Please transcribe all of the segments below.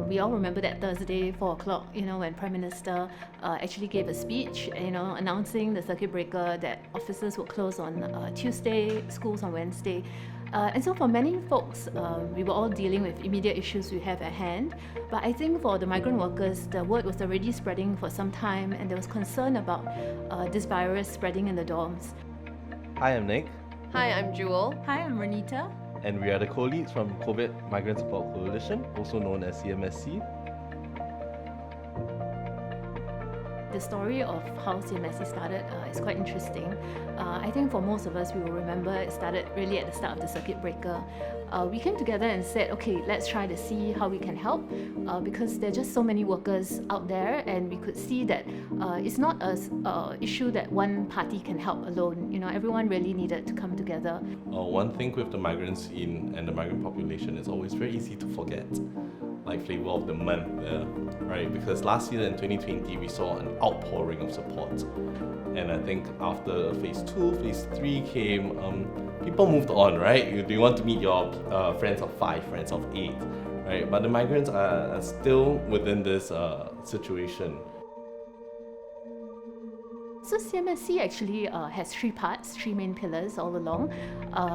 We all remember that Thursday, 4 o'clock, when Prime Minister actually gave a speech, announcing the circuit breaker, that offices would close on Tuesday, schools on Wednesday. And so for many folks, we were all dealing with immediate issues we have at hand. But I think for the migrant workers, the word was already spreading for some time, and there was concern about this virus spreading in the dorms. Hi, I'm Nick. Hi, I'm Jewel. Hi, I'm Renita. And we are the co-leads from COVID-19 Migrant Support Coalition, also known as CMSC. The story of how CMSC started is quite interesting. I think for most of us, we will remember it started really at the start of the circuit breaker. We came together and said, okay, let's try to see how we can help because there are just so many workers out there, and we could see that it's not an issue that one party can help alone. Everyone really needed to come together. One thing with the migrant scene and the migrant population, it's always very easy to forget. Like flavor of the month, right? Because last year in 2020, we saw an outpouring of support. And I think after phase 2, phase 3 came, people moved on, right? You want to meet your friends of 5, friends of 8, right? But the migrants are still within this situation. So CMSC actually has 3 parts, 3 main pillars all along.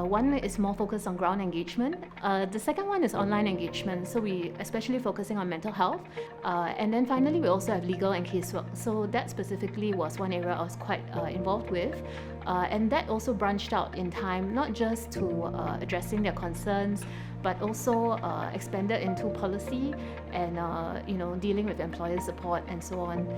One is more focused on ground engagement. The second one is online engagement, so we especially focusing on mental health. And then finally, we also have legal and casework. So that specifically was one area I was quite involved with. And that also branched out in time, not just to addressing their concerns, but also expanded into policy and dealing with employer support and so on.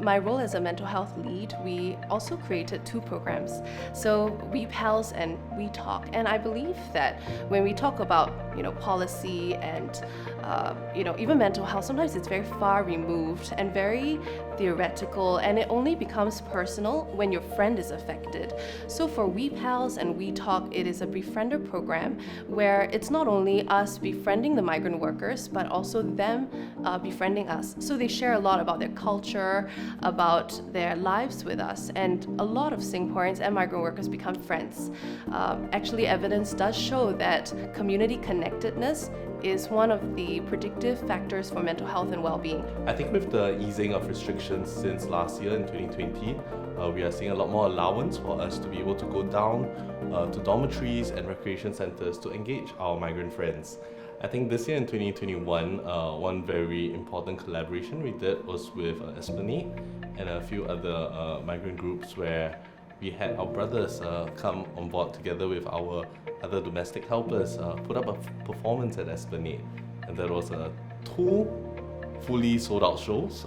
My role as a mental health lead, we also created 2 programs. So We Pals and We Talk. And I believe that when we talk about policy and even mental health, sometimes it's very far removed and very theoretical, and it only becomes personal when your friend is affected. So for We Pals and We Talk, it is a befriender program where it's not only us befriending the migrant workers, but also them befriending us. So they share a lot about their culture, about their lives with us, and a lot of Singaporeans and migrant workers become friends. Actually, evidence does show that community connectedness is one of the predictive factors for mental health and well-being. I think with the easing of restrictions since last year in 2020, we are seeing a lot more allowance for us to be able to go down to dormitories and recreation centres to engage our migrant friends. I think this year in 2021, one very important collaboration we did was with Esplanade and a few other migrant groups where we had our brothers come on board together with our other domestic helpers, put up a performance at Esplanade. And there was 2 fully sold out shows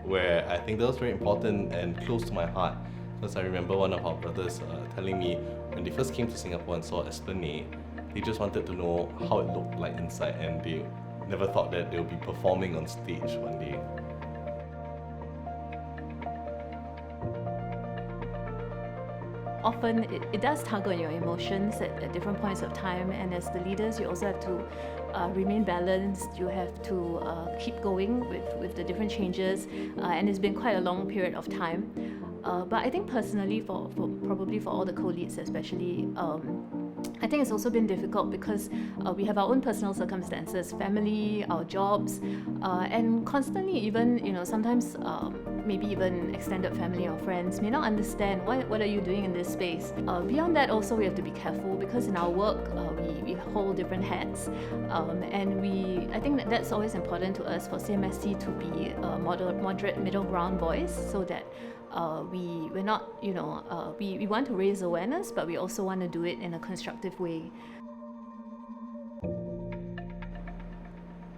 where I think that was very important and close to my heart. Because I remember one of our brothers telling me when they first came to Singapore and saw Esplanade, they just wanted to know how it looked like inside, and they never thought that they would be performing on stage one day. Often it does tug on your emotions at different points of time, and as the leaders, you also have to remain balanced. You have to keep going with the different changes, and it's been quite a long period of time. But I think personally, for probably for all the co-leads especially, I think it's also been difficult because we have our own personal circumstances, family, our jobs, and constantly even, sometimes maybe even extended family or friends may not understand what are you doing in this space. Beyond that also we have to be careful because in our work we hold different hats, and I think that's always important to us for CMSC to be a moderate middle ground voice, so that we're not, we want to raise awareness, but we also want to do it in a constructive way.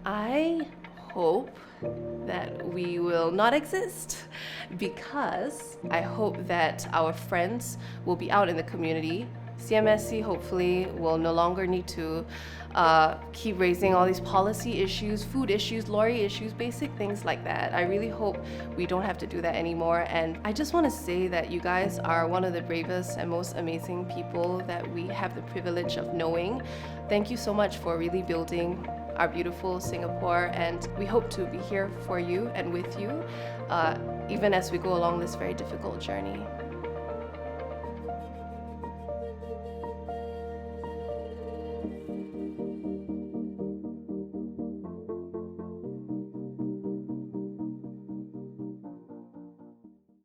I hope that we will not exist, because I hope that our friends will be out in the community. CMSC hopefully will no longer need to keep raising all these policy issues, food issues, lorry issues, basic things like that. I really hope we don't have to do that anymore. And I just want to say that you guys are one of the bravest and most amazing people that we have the privilege of knowing. Thank you so much for really building our beautiful Singapore, and we hope to be here for you and with you, even as we go along this very difficult journey.